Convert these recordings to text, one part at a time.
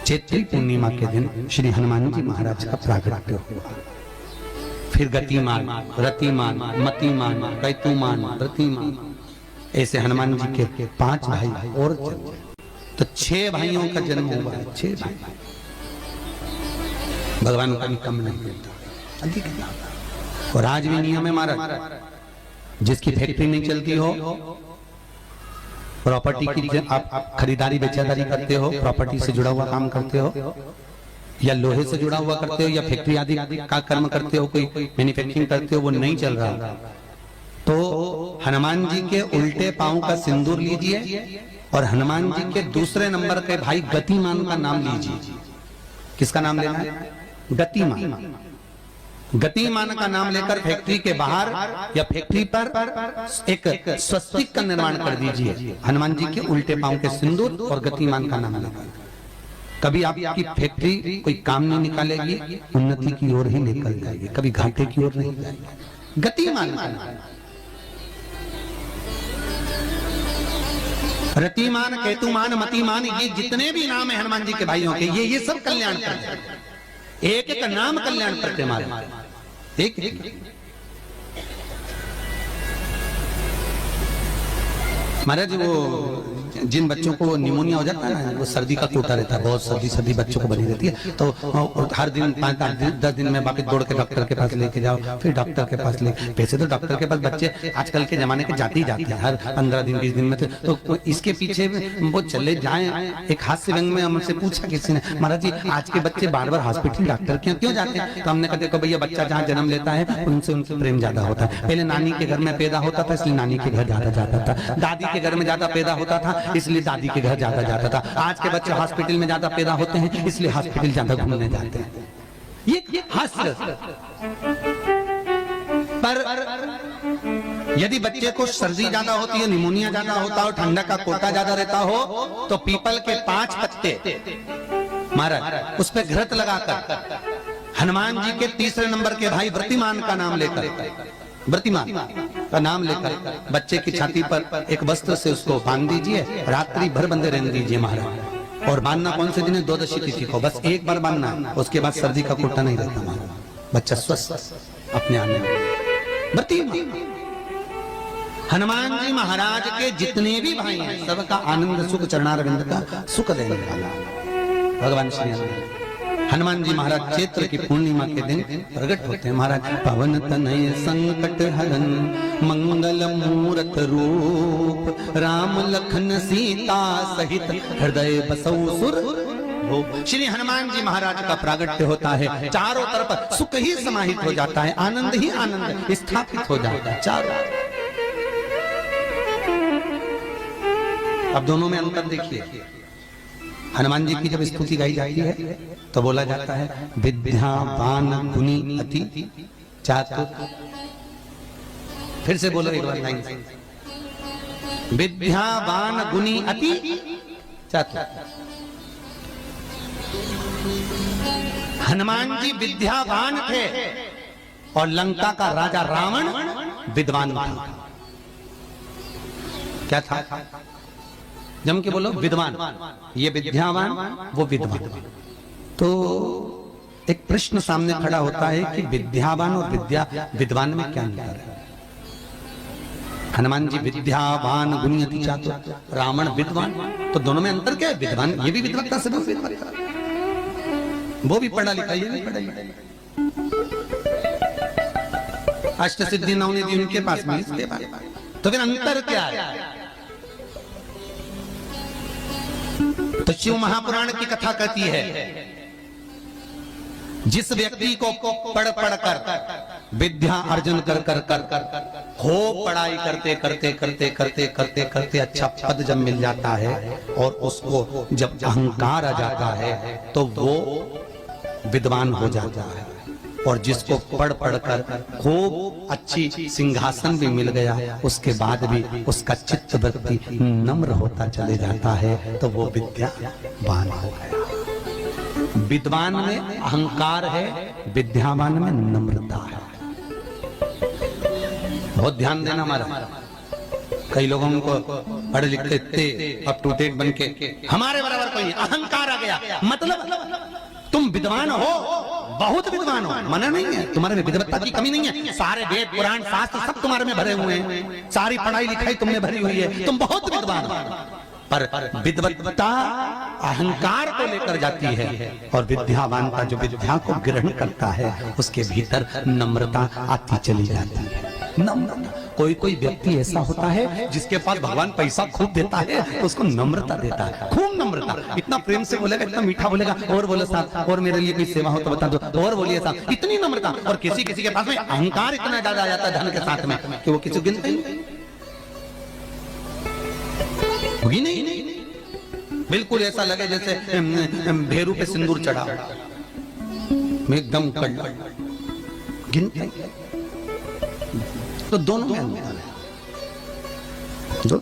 चैत्री पूर्णिमा के दिन श्री हनुमान जी महाराज का प्रागट्य हुआ। फिर गतिमान, रतिमान, मतिमान, कैतुमान, रतिमान, ऐसे हनुमान जी के 5 भाई और जन्म, तो 6 भाइयों का जन्म हुआ है। 6 भाई, भगवान का भी कम नहीं मिलता, अधिक नहीं। और आज भी नियम है महाराज, जिसकी फैक्ट्री नहीं चलती हो, प्रॉपर्टी की आप खरीदारी बेचादारी करते हो, प्रॉपर्टी से जुड़ा हुआ काम करते हो, या लोहे से जुड़ा हुआ करते हो, या फैक्ट्री आदि का कर्म करते हो, कोई मैन्युफैक्चरिंग करते हो, वो नहीं चल रहा, तो हनुमान जी के उल्टे पांव का सिंदूर लीजिए और हनुमान जी के दूसरे नंबर के भाई गतिमान का नाम लीजिए। किसका नाम लेना है? गतिमान। गतिमान का नाम लेकर फैक्ट्री के बाहर या फैक्ट्री पर एक स्वस्तिक का निर्माण कर दीजिए, हनुमान जी के उल्टे पांव के सिंदूर और गतिमान का नाम लेकर। कभी आपकी फैक्ट्री कोई काम नहीं निकालेगी, उन्नति की ओर ही निकल जाएगी, कभी घाटे की ओर नहीं जाएगी। गतिमान का नाम, रतिमान, केतुमान, मतिमान, ये जितने भी नाम है हनुमान जी के भाइयों के, ये सब कल्याण करते हैं। एक एक नाम कल्याण करते हमारे। एक महाराज, वो जिन बच्चों को निमोनिया हो जाता है ना, वो सर्दी का कोटा रहता है, बहुत सर्दी बच्चों को बनी रहती है, तो हर दिन 5-10 दिन में वापस दौड़ के डॉक्टर के पास लेके जाओ, फिर डॉक्टर के पास ले। वैसे तो डॉक्टर के पास बच्चे आजकल के जमाने के जाते ही जाते हैं, हर 15 दिन 20 दिन में, तो इसके पीछे वो चले जाएं। एक हास्य व्यंग में हमसे पूछा किसी ने, महाराज जी आज के बच्चे बार बार हॉस्पिटल डॉक्टर क्यों जाते हैं? तो हमने कहा देखो भैया, बच्चा जहाँ जन्म लेता है उनसे प्रेम ज्यादा होता है। पहले नानी के घर में पैदा होता था, इसलिए नानी के घर ज्यादा जाता था, दादी के घर में ज्यादा पैदा होता था, इसलिए दादी के घर ज्यादा जाता था। आज के बच्चे हॉस्पिटल में ज्यादा पैदा होते हैं, इसलिए हॉस्पिटल ज्यादा घूमने जाते हैं। ये हास्य। पर यदि बच्चे को सर्दी ज्यादा होती है, निमोनिया ज्यादा होता हो, ठंडा का कोटा ज्यादा रहता हो, तो पीपल के 5 पत्ते महाराज उस पर घृत लगाकर हनुमान जी के तीसरे नंबर के भाई व्रतिमान का नाम लेकर, व्रतिमान का नाम लेकर बच्चे की छाती पर एक वस्त्र से उसको बांध दीजिए, रात्रि भर बंधे रहने दीजिए महाराज। और बांधना कौन से दिन है? 12 तिथि को, बस एक बार बांधना, उसके बाद सर्दी का कोटा नहीं रहता महाराज, बच्चा स्वस्थ अपने आने में। व्रतिमान हनुमान जी महाराज के जितने भी भाई हैं, सबका आनंद सुख चरणारविंद का सुख देने वाला भगवान श्री हनुमान जी महाराज चैत्र की पूर्णिमा के दिन प्रकट होते हैं महाराज। पवन तनय संकट हरन मंगल मूरत रूप, राम लखन सीता सहित हृदय बसौ सुर। श्री हनुमान जी महाराज का प्रागट्य होता है, चारों तरफ सुख ही समाहित हो जाता है, आनंद ही आनंद स्थापित हो जाता है चारों। अब दोनों में अंतर देखिए। हनुमान जी की जब स्तुति गाई जाती है तो बोला जाता है विद्यावान गुणी अति चातुर। फिर से बोलो एक बार लाइन, विद्यावान गुणी अति चातुर। हनुमान जी विद्यावान थे और लंका का राजा रावण विद्वान था। क्या था? जम के बोलो विद्वान, ये विद्यावान वो विद्वान। तो एक प्रश्न सामने खड़ा होता है कि विद्यावान और विद्वान में क्या अंतर है? हनुमान जी विद्यावान गुणी अति चातुर, रावण विद्वान, तो दोनों में अंतर क्या है? विद्वान ये भी विद्वत्ता से विद्वत्ता, वो भी पढ़ा लिखा, ये भी पढ़ा लिखा। अष्ट सिद्धि नवनिधि उनके पास में, इसके पास। तो फिर अंतर क्या है? तो शिव महापुराण की कथा कहती है, जिस व्यक्ति को पढ़ कर विद्या अर्जन कर हो पढ़ाई करते करते करते करते करते करते अच्छा पद जब मिल जाता है और उसको जब अहंकार आ जाता है तो वो विद्वान हो जाता है। और जिसको पढ़ कर खूब अच्छी सिंहासन भी मिल गया, उसके बाद भी उसका चित्त वृत्ति नम्र होता चले जाता है, तो वो विद्यावान हो गया। विद्वान में अहंकार है, विद्यावान में नम्रता है। बहुत ध्यान देना हमारा। कई लोगों को पढ़े लिखे इतने अप टू डेट बन के हमारे बराबर कोई अहंकार आ गया। मतलब तुम विद्वान हो, बहुत विद्वान हो, मना नहीं है, तुम्हारे में विद्वत्ता की कमी नहीं है, सारे वेद पुराण शास्त्र सब तुम्हारे में भरे हुए हैं, सारी पढ़ाई लिखाई तुमने भरी हुई है, तुम बहुत विद्वान हो। पर विद्वत्ता अहंकार को लेकर जाती है, और विद्यावान का जो विद्या को ग्रहण करता है उसके भीतर नम्रता आती चली जाती है। नम्रता, कोई कोई व्यक्ति ऐसा होता है जिसके पास भगवान पैसा खूब देता है तो उसको नम्रता देता है, खूब नम्रता, इतना प्रेम से बोलेगा, इतना मीठा बोलेगा, और बोलो साहब और मेरे लिए कोई सेवा हो तो बता दो, और बोलिए साहब, इतनी नम्रता। और किसी किसी के पास में अहंकार इतना ज्यादा आ जाता है धन के साथ में कि वो किसी गिनते नहीं, होगी नहीं, बिल्कुल ऐसा लगे जैसे भेरू पे सिंदूर चढ़ा, एकदम गिनते। तो दोनों में अंतर है, दो।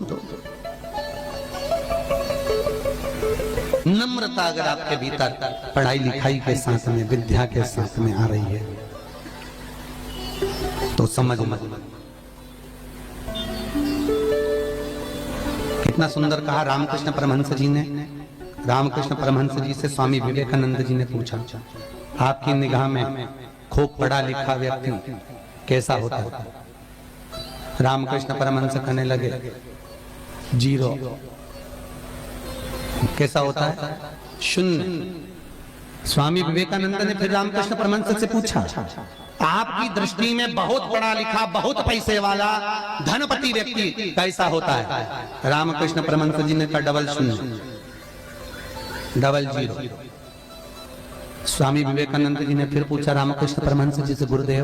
नम्रता अगर आपके भीतर पढ़ाई लिखाई के साथ में, विद्या के साथ में आ रही है तो समझ कितना सुंदर कहा रामकृष्ण परमहंस जी ने। रामकृष्ण परमहंस जी से स्वामी विवेकानंद जी ने पूछा, आपकी निगाह में खूब पढ़ा लिखा व्यक्ति कैसा होता है? रामकृष्ण परमहंस कहने लगे, जीरो। कैसा होता है? शून्य। स्वामी विवेकानंद ने फिर रामकृष्ण परमहंस से पूछा, आपकी दृष्टि में बहुत पढ़ा लिखा, बहुत पैसे वाला धनपति व्यक्ति कैसा होता है? रामकृष्ण परमहंस जी ने कहा, डबल शून्य, डबल जीरो। स्वामी विवेकानंद जी ने फिर पूछा रामकृष्ण परमहंस जी से, गुरुदेव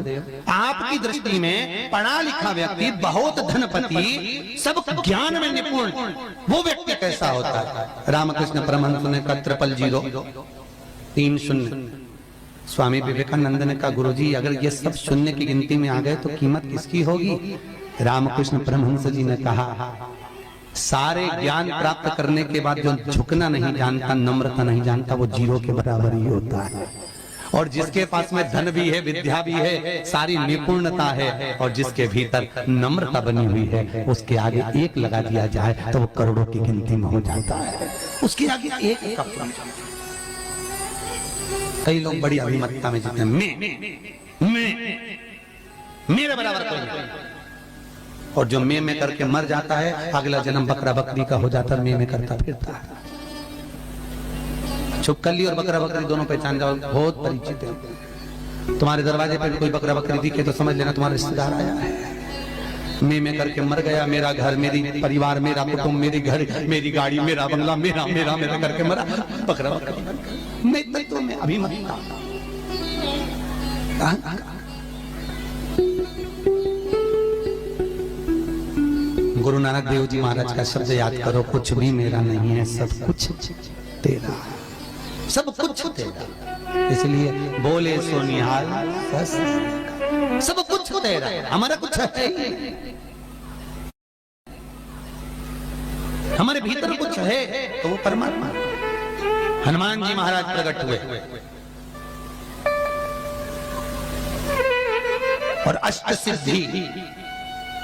आपकी दृष्टि में पढ़ा लिखा व्यक्ति, बहुत धनपति, सब ज्ञान में निपुण, वो व्यक्ति कैसा होता है? रामकृष्ण परमहंस ने कहा, ट्रिपल जीरो, 3 शून्य। स्वामी विवेकानंद ने कहा, गुरुजी अगर ये सब शून्य की गिनती में आ गए तो कीमत किसकी होगी? रामकृष्ण परमहंस जी ने कहा, सारे ज्ञान प्राप्त करने के बाद जो झुकना नहीं जानता, नम्रता नहीं जानता, वो जीरो के बराबर ही होता है। और जिसके पास में धन भी है, विद्या भी है, सारी निपुणता है, और जिसके भीतर नम्रता बनी हुई है, उसके आगे एक लगा दिया जाए तो वो करोड़ों की गिनती में हो जाता है। उसके आगे एक का कई लोग बड़ी अभिमतता में जीते, मैं मेरे बराबर कोई नहीं, और जो मैं करके मर जाता है, अगला जन्म बकरा बकरी का हो जाता है, मैं करता फिरता है। छुपकली और बकरा बकरी दोनों पहचान जाओ, बहुत परिचित है। तुम्हारे दरवाजे पर कोई बकरा बकरी दिखे तो समझ लेना तुम्हारा रिश्तेदार आया है। मैं करके मर गया, मेरा घर, मेरी परिवार, मेरा कुटुंब, मेरी घर, मेरी गाड़ी, मेरा बंगला, मेरा मेरा मेरा करके मरा, बकरा बकरी। मैं तो मैं अभिमतता। गुरु नानक देव जी महाराज का शब्द याद करो, कुछ भी मेरा नहीं है, सब कुछ तेरा, सब कुछ तेरा। इसलिए बोले सो निहाल, सब कुछ तेरा, हमारा कुछ है, हमारे भीतर कुछ है तो वो परमात्मा। हनुमान जी महाराज प्रकट हुए और अष्ट सिद्धि,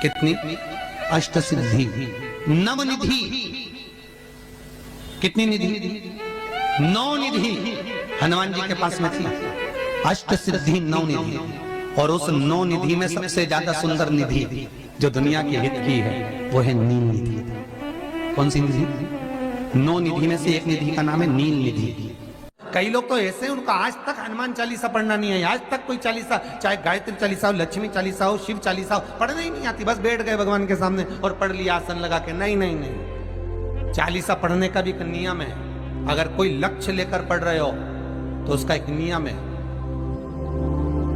कितनी? अष्ट सिद्धि, नवनिधि। कितनी निधि? 9 निधि हनुमान जी के पास में थी। अष्ट सिद्धि 9 निधि, और उस 9 निधि में सबसे ज्यादा सुंदर निधि जो दुनिया के हित की है वो है नील निधि। कौन सी निधि? 9 निधि में से एक निधि का नाम है नील निधि। कई लोग तो ऐसे, उनका आज तक हनुमान चालीसा पढ़ना नहीं है, आज तक कोई चालीसा, चाहे गायत्री चालीसा हो, लक्ष्मी चालीसा हो, शिव चालीसा हो, पढ़ना ही नहीं आती। बस बैठ गए भगवान के सामने और पढ़ लिया आसन लगा के। नहीं नहीं नहीं, चालीसा पढ़ने का भी एक नियम है। अगर कोई लक्ष्य लेकर पढ़ रहे हो तो उसका एक नियम है।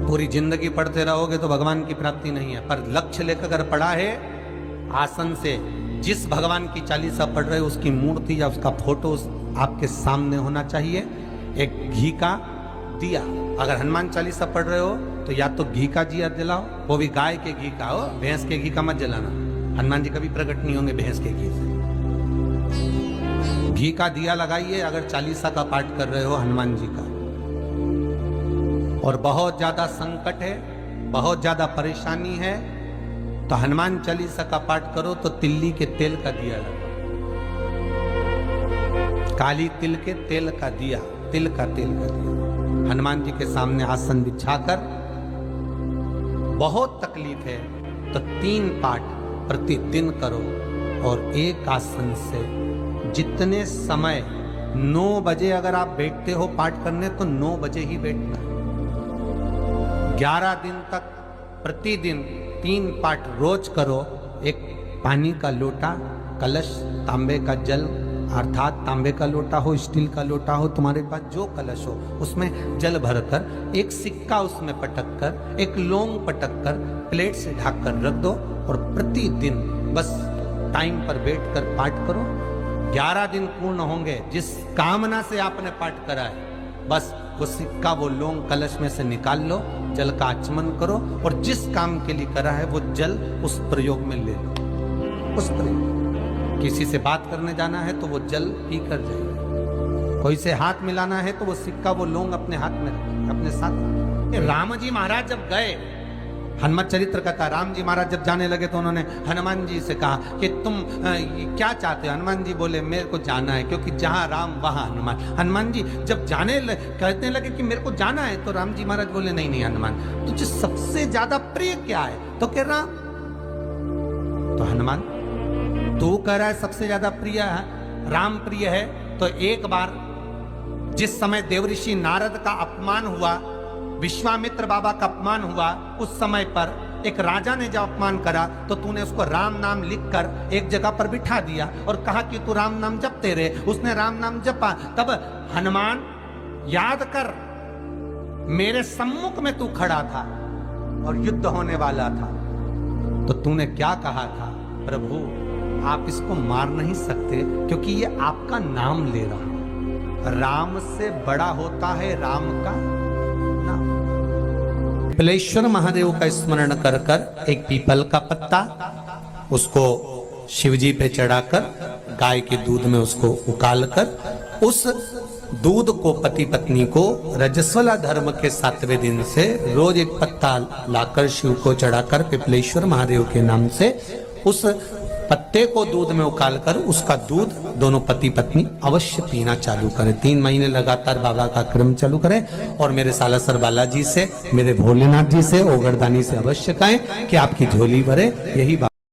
पूरी जिंदगी पढ़ते रहोगे तो भगवान की प्राप्ति नहीं है, पर लक्ष्य लेकर अगर पढ़ा है, आसन से जिस भगवान की चालीसा पढ़ रहे हो उसकी मूर्ति या उसका फोटो आपके सामने होना चाहिए। एक घी का दिया, अगर हनुमान चालीसा पढ़ रहे हो तो या तो घी का दिया जलाओ, वो भी गाय के घी का हो, भैंस के घी का मत जलाना। हनुमान जी कभी प्रकट नहीं होंगे भैंस के घी से। घी का दिया लगाइए अगर चालीसा का पाठ कर रहे हो हनुमान जी का। और बहुत ज्यादा संकट है, बहुत ज्यादा परेशानी है, तो हनुमान चालीसा का पाठ करो तो तिल्ली के तेल का दिया लगा, काली तिल के तेल का दिया, तिल का तेल का दिया हनुमान जी के सामने आसन बिछाकर, बहुत तकलीफ है तो 3 पाठ प्रतिदिन करो और एक आसन से जितने समय 9 बजे अगर आप बैठते हो पाठ करने तो 9 बजे ही बैठना। 11 दिन तक प्रतिदिन 3 पाठ रोज करो। एक पानी का लोटा, कलश, तांबे का जल अर्थात तांबे का लोटा हो, स्टील का लोटा हो, तुम्हारे पास जो कलश हो उसमें जल भरकर, एक सिक्का उसमें पटक कर, एक लौंग पटक कर प्लेट से ढक कर रख दो और प्रतिदिन बस टाइम पर बैठकर पाठ करो। 11 दिन पूर्ण होंगे, जिस कामना से आपने पाठ करा है बस वो सिक्का, वो लौंग कलश में से निकाल लो, जल का आचमन करो और जिस काम के लिए करा है वो जल उस प्रयोग में ले लो। उस प्रयोग, किसी से बात करने जाना है तो वो जल पी कर जाइए, कोई से हाथ मिलाना है तो वो सिक्का, वो लौंग अपने हाथ में रखिए, अपने साथ। राम जी महाराज जब गए, हनुमत चरित्र का था, राम जी महाराज जब जाने लगे तो उन्होंने हनुमान जी से कहा कि तुम क्या चाहते हो? हनुमान जी बोले मेरे को जाना है, क्योंकि जहां राम वहां हनुमान। हनुमान जी जब कहने लगे कि मेरे को जाना है तो राम जी महाराज बोले नहीं नहीं हनुमान, तुझे सबसे ज्यादा प्रिय क्या है? तो कह राम। तो हनुमान तू कह रहा है सबसे ज्यादा प्रिय है राम प्रिय है, तो एक बार जिस समय देवऋषि नारद का अपमान हुआ, विश्वामित्र बाबा का अपमान हुआ, उस समय पर एक राजा ने जब अपमान करा तो तूने उसको राम नाम लिखकर एक जगह पर बिठा दिया और कहा कि तू राम नाम जपते रहे। उसने राम नाम जपा। तब हनुमान याद कर, मेरे सम्मुख में तू खड़ा था और युद्ध होने वाला था, तो तूने क्या कहा था? प्रभु आप इसको मार नहीं सकते क्योंकि ये आपका नाम ले रहा। राम से बड़ा होता है राम का नाम। पिपलेश्वर महादेव का स्मरण कर कर एक पीपल का पत्ता उसको शिवजी पे चढ़ाकर गाय के दूध में उसको उकाल कर उस दूध को पति पत्नी को रजस्वला धर्म के 7वें दिन से रोज एक पत्ता लाकर शिव को चढ़ाकर पिपलेश्वर महादेव के नाम से उस पत्ते को दूध में उकालकर उसका दूध दोनों पति पत्नी अवश्य पीना चालू करें। 3 महीने लगातार बाबा का क्रम चालू करें और मेरे सालासर बालाजी से, मेरे भोलेनाथ जी से, ओगरदानी से अवश्य कहें कि आपकी झोली भरे। यही